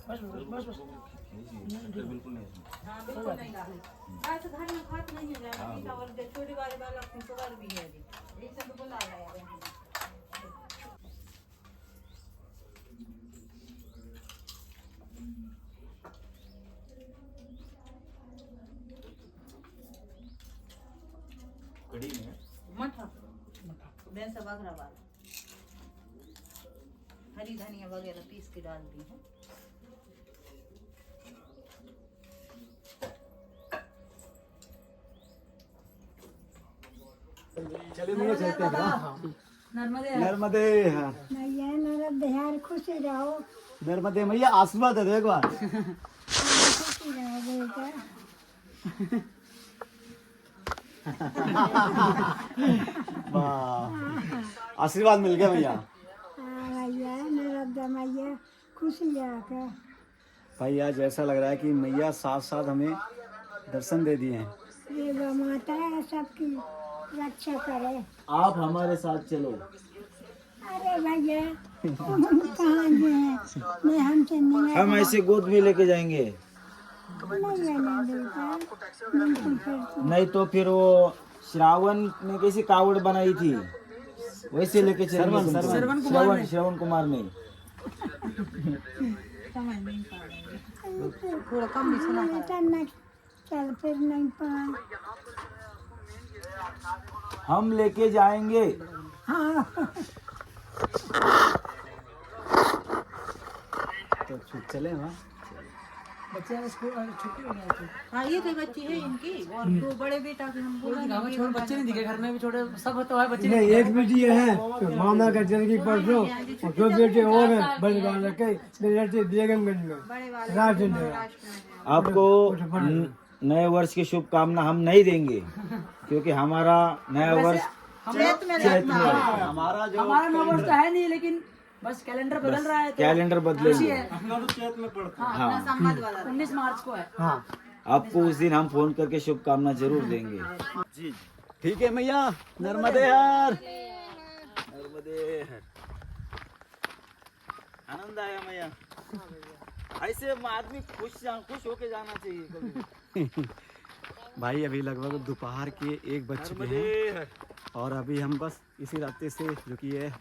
बस बिल्कुल नहीं इसमें। हाँ बिल्कुल नहीं डाले। आज घर में खात नहीं है ज़्यादा, और छोटी वाले वाला शुगर भी है अभी, एक से तो बुला रहा है। बघरा वाला, हरी धनिया वगैरह पीस के डाल दी है। चलिए भैया चलते हैं। नर्मदे नर्मदे हर मैया नरद बिहार खुश रहो, नर्मदे मैया आशीर्वाद दे दो एक बार। खुश रहो बेटा। वाह, आशीर्वाद मिल गया भैया। मैया नरद मैया खुश रहो। भाई आज ऐसा लग रहा है कि मैया साथ साथ हमें दर्शन दे दिए हैं। ये माता है सबकी रक्षा करे। आप हमारे साथ चलो। अरे भैया तुम कहाँ गए? मैं हमसे नहीं हम ऐसे गोद में लेके जाएंगे। लेने देता, बिल्कुल फिर नहीं तो फिर वो श्रावण में कैसी कावड़ बनाई थी वैसे लेके चलेंगे तुमको। श्रवण कुमार ने। थोड़ा कम भी सुना बेटा न चल फिर नहीं पाए। हम लेके जाएंगे। हाँ तो चले वहाँ। बच्चे स्कूल छुट्टी हो गई थी। हाँ ये तो बच्ची है इनकी, और तो बड़े बेटा के हम बोला गाँव में छोटे बच्चे नहीं दिखे, घर में भी छोटे सब तो है बच्चे नहीं, एक बेटी है तो मामा का जल्दी परसों और दो बेटे और हैं बड़े वाले के रहते बेगमगंज में बड़े वाले राजन आपको नए वर्ष की शुभकामना हम नहीं देंगे क्योंकि हमारा नया वर्ष चैत में लगता है। हमारा जो हमारा नंबर तो है नहीं, लेकिन बस कैलेंडर बदल रहा है तो कैलेंडर बदलेंगे। अपना संबंध वाला 19 मार्च को है। आपको उस दिन हम फोन करके शुभकामना जरूर देंगे। जी ठीक है मैया। नर्मदे हर नर्मदे हर। आनंद आया मैया। ऐसे आदमी खुश होके जाना चाहिए कभी। भाई अभी लगभग दोपहर के 1 बज चुके हैं और अभी हम बस इसी रास्ते से, जो कि ये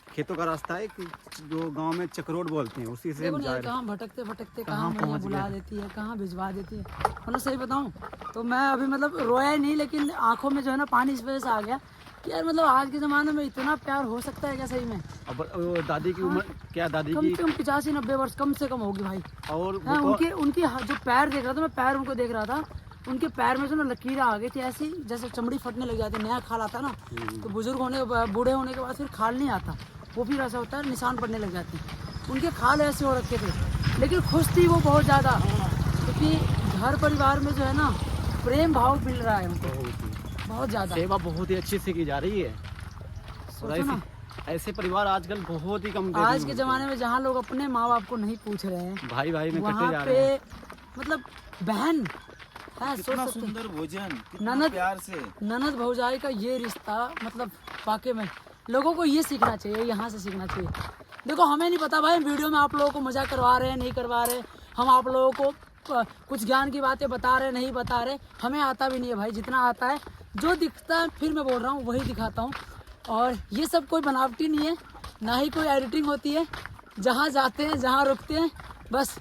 खेतों का रास्ता है कि जो गांव में चक्रोड बोलते हैं, उसी से हम जा रहे हैं। कहाँ भटकते भटकते कहाँ कहाँ मैया पहुँच बुला गए। देती है, कहाँ भिजवा देती है। मतलब सही बताऊँ तो मैं अभी मतलब रोया ही नहीं, लेकिन आंखों में जो है ना पानी इस वजह से आ गया कि यार मतलब आज के ज़माने में इतना प्यार हो सकता है क्या सही में? अब वो दादी की उम्र क्या, दादी कम की से कम 85-90 वर्ष कम से कम होगी भाई। और हाँ, वो तो उनकी जो पैर देख रहा था, मैं पैर उनको देख रहा था, उनके पैर में जो ना लकीरें आ गई थी ऐसी, जैसे चमड़ी फटने लग जाती, नया खाल आता ना तो बुजुर्ग होने बूढ़े होने के बाद फिर खाल नहीं आता, वो फिर ऐसा होता है निशान पड़ने लग जाते हैं। उनके खाल ऐसे हो रखे थे, लेकिन खुश थी वो बहुत ज़्यादा, क्योंकि घर परिवार में जो है ना प्रेम भाव मिल रहा है उनको बहुत ज़्यादा। सेवा बहुत ही अच्छी से की जा रही है। और सोचो ना, ऐसे परिवार आजकल बहुत ही कम देखने आज को के मिलते ज़माने में जहाँ लोग अपने माँ बाप को नहीं पूछ रहे हैं, हैं। भाई भाई में कटे वहाँ जा रहे हैं। पे मतलब बहन है, सोच कितना सकते हैं। सुंदर भोजन, कितना ननद प्यार से। ननद भौजाई का ये रिश्ता मतलब वाकई में लोगों को ये सीखना चाहिए, यहाँ से सीखना चाहिए। देखो हमें नहीं पता भाई, वीडियो में आप लोगों को मजा करवा रहे हैं नहीं करवा रहे, हम आप लोगों को कुछ ज्ञान की बातें बता रहे नहीं बता रहे, हमें आता भी नहीं है भाई। जितना आता है जो दिखता है, फिर मैं बोल रहा हूँ वही दिखाता हूँ। और ये सब कोई बनावटी नहीं है, ना ही कोई एडिटिंग होती है। जहाँ जाते हैं जहाँ रुकते हैं, बस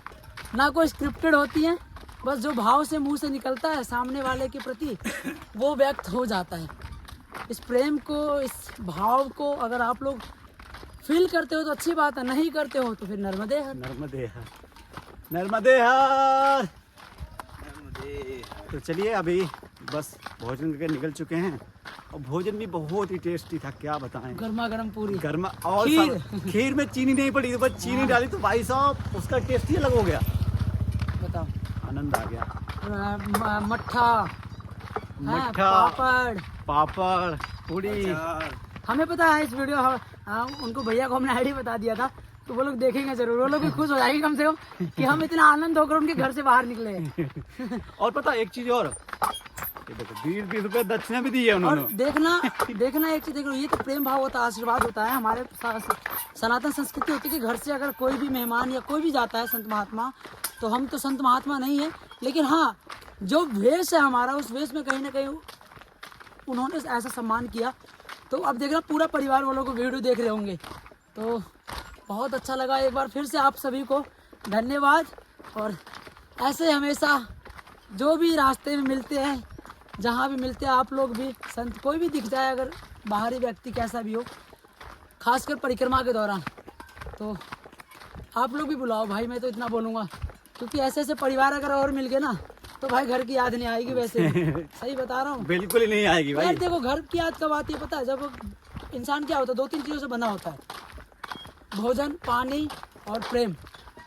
ना कोई स्क्रिप्टेड होती है, बस जो भाव से मुंह से निकलता है सामने वाले के प्रति वो व्यक्त हो जाता है। इस प्रेम को, इस भाव को अगर आप लोग फील करते हो तो अच्छी बात है, नहीं करते हो तो फिर नर्मदे हर। नर्मदे हर नर्मदे हर। तो चलिए अभी बस भोजन करके निकल चुके हैं और भोजन भी बहुत ही टेस्टी था, क्या बताएं। गर्मा गर्म पूरी, गर्मा और खीर। खीर में चीनी नहीं पड़ी, तो बस चीनी डाली तो भाई साहब उसका टेस्ट ही अलग हो गया, बताओ। आनंद आ गया। मट्ठा, मट्ठा, पापड़, पापड़, पूड़ी। हमें पता है इस वीडियो उनको भैया को हमने आईडी बता दिया था, तो वो लोग देखेंगे जरूर, वो लोग भी खुश हो जाएंगे कम से कम कि हम इतना आनंद होकर उनके घर से बाहर निकले हैं। और पता एक चीज और, ये देखो 20-20 रुपए दक्षिणा भी दी है और उन्होंने। देखना एक चीज देखो, ये तो प्रेम भाव होता है, आशीर्वाद होता है। हमारे सनातन संस्कृति होती है कि घर से अगर कोई भी मेहमान या कोई भी जाता है संत महात्मा, तो हम तो संत महात्मा नहीं है, लेकिन हाँ जो वेश है हमारा, उस वेश में कहीं ना कहीं उन्होंने ऐसा सम्मान किया। तो अब देखना पूरा परिवार वालों को वीडियो देख रहे होंगे, तो बहुत अच्छा लगा। एक बार फिर से आप सभी को धन्यवाद। और ऐसे हमेशा जो भी रास्ते में मिलते हैं, जहाँ भी मिलते हैं, आप लोग भी संत कोई भी दिख जाए अगर बाहरी व्यक्ति कैसा भी हो, खासकर परिक्रमा के दौरान। तो आप लोग भी बुलाओ भाई, मैं तो इतना बोलूँगा, क्योंकि ऐसे ऐसे परिवार अगर और मिल गए ना तो भाई घर की याद नहीं आएगी वैसे भी। सही बता रहा हूँ, बिल्कुल ही नहीं आएगी भाई। यार देखो घर की याद कब आती है पता है? जब इंसान क्या होता है, 2-3 चीज़ों से बना होता है, भोजन, पानी और प्रेम।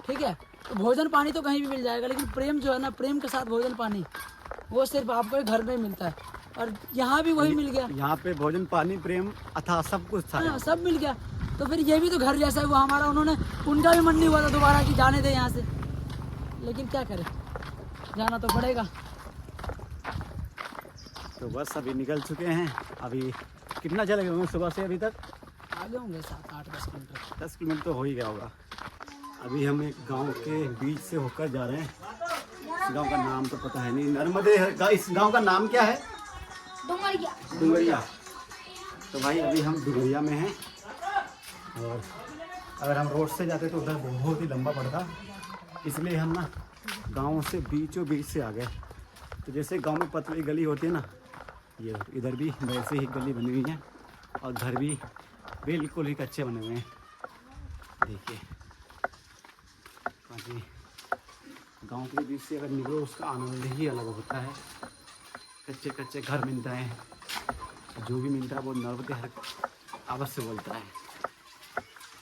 ठीक है, तो भोजन पानी तो कहीं भी मिल जाएगा, लेकिन प्रेम जो है ना, प्रेम के साथ भोजन पानी, वो सिर्फ आपको घर में मिलता है। और यहाँ भी वही मिल गया, यहाँ पे भोजन पानी प्रेम अथा सब कुछ था। हाँ सब मिल गया। तो फिर ये भी तो घर जैसा हुआ हमारा। उन्होंने, उनका भी मन नहीं हुआ था दोबारा कि जाने दे यहाँ से, लेकिन क्या करें, जाना तो पड़ेगा। तो बस अभी निकल चुके हैं। अभी कितना चले होंगे सुबह से अभी तक? आगे होंगे 7-8-10 किलोमीटर। 10 किलोमीटर तो हो ही गया होगा। अभी हम एक गांव के बीच से होकर जा रहे हैं। इस गांव का नाम तो पता है नहीं, नर्मदे। इस गांव का नाम क्या है? डुंगरिया। तो भाई अभी हम डुंगरिया में हैं, और अगर हम रोड से जाते तो उधर बहुत ही लंबा पड़ता, इसलिए हम ना गांव से बीचों बीच से आ गए। तो जैसे गांव में पतली गली होती है ना, ये इधर भी वैसे ही गली बनी हुई है, और घर भी बिल्कुल ही कच्चे बने हुए हैं। देखिए बाकी गांव के बीच से अगर निकलो उसका आनंद ही अलग होता है। कच्चे कच्चे घर मिलते हैं, जो भी मिलता है वो नर्मदे हर अवश्य बोलता है,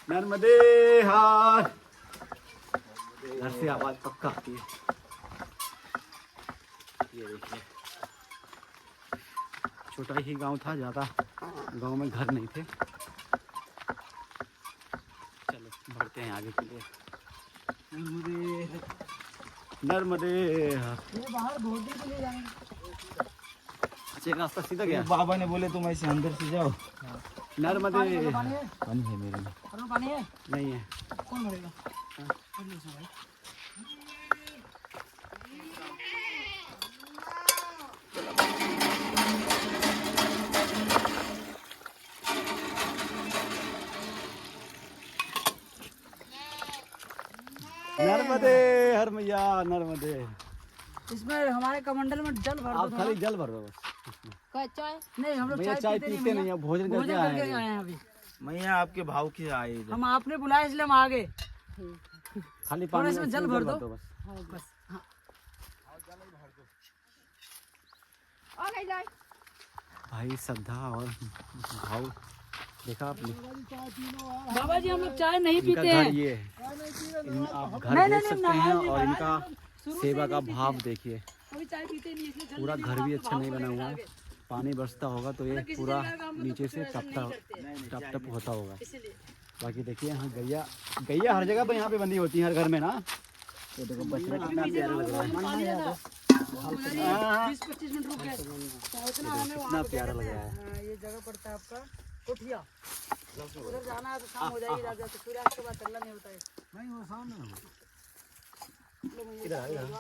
नर्मदे हार। घर से आवाज़ पक्का आती है। ये देखिए, छोटा ही गांव था, ज़्यादा गांव में घर नहीं थे। चलो बढ़ते हैं आगे के लिए। नर्मदे ये बाहर बहुत दूर के लिए जाएंगे। अच्छा एक रास्ता सीधा गया। बाबा ने बोले तुम ऐसे अंदर से जाओ। नर्मदे पानी है? पानी है मेरे में। पानी है? नहीं है। कौन भरेगा? नर्मदे हर मैया नर्मदे। इसमें हमारे कमंडल में जल भर दो आप खाली जल भर दो बस। चाय नहीं, हम लोग भैया चाय पीते नहीं है, भोजन करके आए करके हैं। आए हैं अभी। मैया आपके भाव के आए इधर। हम आपने बुलाया इसलिए हम आ गए। खाली थोड़ा पानी इसमें जल भर दो बस। बस। हाँ। भाई श्रद्धा और भाव देखा आपने। बाबा जी हम लोग चाय नहीं इनका पीते घर हैं। ये है, आप घर नहीं, देख नहीं, सकते हैं, नहीं, और नहीं, इनका शुरू से सेवा का नहीं भाव पीते देखिए। कभी चाय पीते नहीं, इसलिए जल पूरा नहीं घर भी पीते, अच्छा भाव नहीं को बना लेकर हुआ है। आगे। पानी बरसता होगा तो ये किसी पूरा जगह का हम लोग नीचे कुछ से ऐसा टपटा नहीं टप टप होता होगा। इसीलिए बाकी देखिए यहाँ गैया गैया हर जगह पे यहाँ पे बंदी होती है, हर घर में ना। ये देखो बछड़ा कितना प्यारा लग रहा है। 20-25 मिनट रुक गए। पहुंचना हमें कितना वहाँ पे प्यारा क्या लग कहते रहा है। हैं? ये जगह पड़ता है आपका कोठिया। उधर जाना है तो शाम हो जाएगी, रात तो सूर्यास्त के बाद चलना नहीं होता है। नहीं वो सामने इधर आ, इधर आ।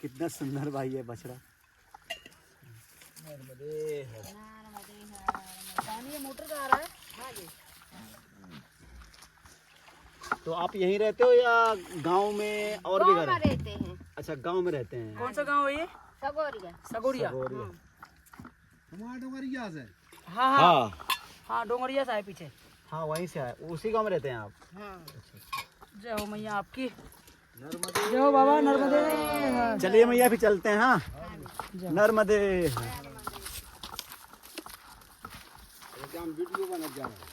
कितना सुंदर भाई है बछड़ा। पानी ये मोटर का आ रहा है। हाँ जी। तो आप यहीं रहते हो या गांव में और भी घर है? रहते हैं अच्छा गांव में रहते हैं। कौन सा गांव है ये? सगोरिया। सगोरिया। हमारा डोंगरिया से हाँ हाँ हाँ हाँ, डोंगरिया से है पीछे। हाँ वहीं से आए, उसी गांव में रहते हैं आप। जय हो मैया आपकी। जय हो बाबा नर्मदे। चलिए मैया फिर चलते हैं। हाँ नर्मदे।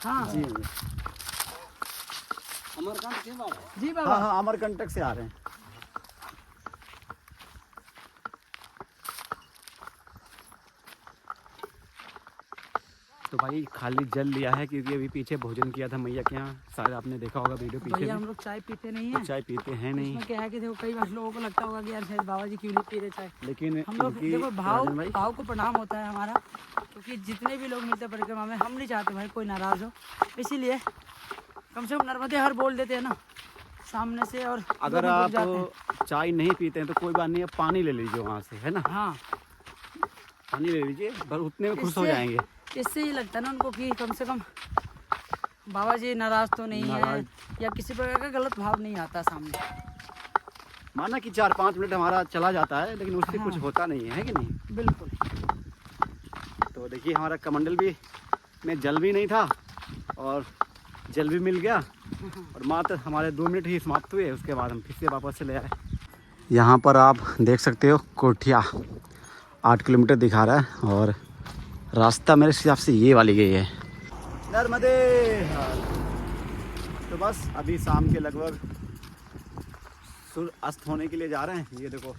हाँ जी जी बाबा। हाँ हाँ अमरकंटक से आ रहे हैं। तो भाई खाली जल लिया है क्योंकि अभी पीछे भोजन किया था मैया के यहाँ, शायद आपने देखा होगा वीडियो पीछे भैया में। हम लोग चाय पीते नहीं तो है। चाय पीते हैं नहीं, इसमें क्या है कि देखो कई बार लोगों को लगता होगा कि यार शायद बाबा जी क्यों नहीं पी रहे चाय। लेकिन हम लोग इनकी देखो भाव राजन भाई भाव को प्रणाम होता है हमारा, क्योंकि जितने भी लोग मिलते हैं परिक्रमा में, हम नहीं चाहते भाई कोई नाराज हो, इसीलिए कम से कम नर्मदे हर बोल देते हैं ना सामने से। और अगर लोग आप रुक जाते हैं। चाय नहीं पीते हैं तो कोई बात नहीं है, पानी ले लीजिए वहाँ से, है ना। हाँ पानी ले लीजिए, बस उतने में खुश हो इससे- जाएंगे। इससे ही लगता है ना उनको कि कम से कम बाबा जी नाराज तो नहीं है, नाराज। या किसी प्रकार का गलत भाव नहीं आता सामने। माना कि 4-5 मिनट हमारा चला जाता है, लेकिन उससे कुछ हाँ। होता नहीं है कि नहीं। बिल्कुल। तो तो देखिए हमारा कमंडल भी में जल भी नहीं था और जल भी मिल गया और मात्र हमारे 2 मिनट ही समाप्त हुए, उसके बाद हम फिर से वापस चले आए। यहाँ पर आप देख सकते हो कोठिया 8 किलोमीटर दिखा रहा है और रास्ता मेरे हिसाब से ये वाली गई है नर्मदे। तो बस अभी शाम के लगभग सूर्य अस्त होने के लिए जा रहे हैं। ये देखो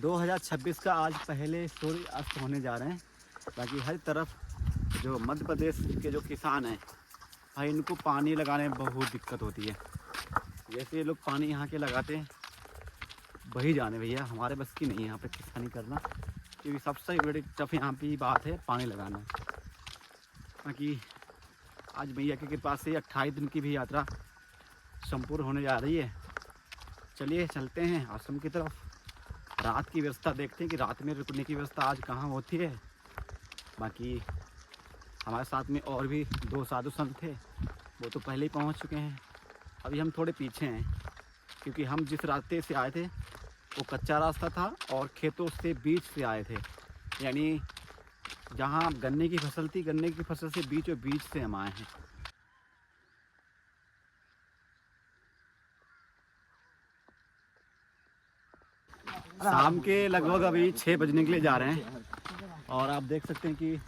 2026 का आज पहले सूर्य अस्त होने जा रहे हैं। बाकी हर तरफ जो मध्य प्रदेश के जो किसान हैं भाई इनको पानी लगाने में बहुत दिक्कत होती है। जैसे ये लोग पानी यहाँ के लगाते हैं वही जाने भैया, हमारे बस की नहीं है यहाँ पे किसानी करना, क्योंकि सबसे बड़ी टफ यहाँ पे बात है पानी लगाना। बाकी आज भैया की कृपा से 28 दिन की भी यात्रा संपूर्ण होने जा रही है। चलिए चलते हैं आश्रम की तरफ। रात की व्यवस्था देखते हैं कि रात में रुकने की व्यवस्था आज कहाँ होती है। बाकी हमारे साथ में और भी 2 साधु संत थे, वो तो पहले ही पहुँच चुके हैं। अभी हम थोड़े पीछे हैं क्योंकि हम जिस रास्ते से आए थे वो कच्चा रास्ता था और खेतों से बीच से आए थे, यानी जहाँ गन्ने की फसल थी, गन्ने की फसल से बीचों बीच से हम आए हैं। शाम के लगभग अभी 6 बजने के लिए जा रहे हैं और आप देख सकते हैं कि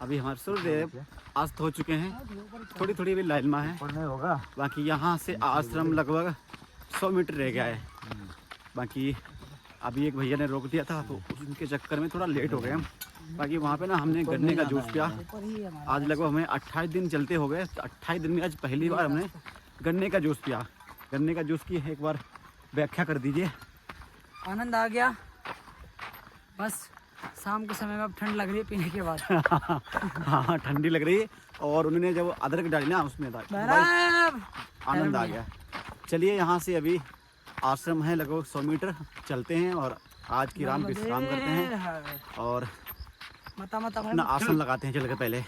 अभी हमारे सूर्यदेव अस्त हो चुके हैं। थोड़ी थोड़ी अभी लालिमा है होगा। बाकी यहाँ से आश्रम लगभग 100 मीटर रह गया है। बाकी अभी एक भैया ने रोक दिया था तो उनके चक्कर में थोड़ा लेट हो गए हम। बाकी वहाँ पे ना हमने गन्ने का जूस पिया। आज लगभग हमें 28 दिन चलते हो गए, तो 28 दिन में आज पहली बार हमने गन्ने का जूस पिया। गन्ने का जूस की एक बार व्याख्या कर दीजिए। आनंद आ गया, बस शाम के समय में अब ठंड लग रही है पीने के बाद। हाँ ठंडी लग रही है और उन्होंने जब अदरक डाली ना उसमें आनंद आ गया। चलिए यहाँ से अभी आश्रम है लगभग 100 मीटर, चलते हैं और आज की रात विश्राम करते हैं और अपना आसन लगाते हैं चल के पहले।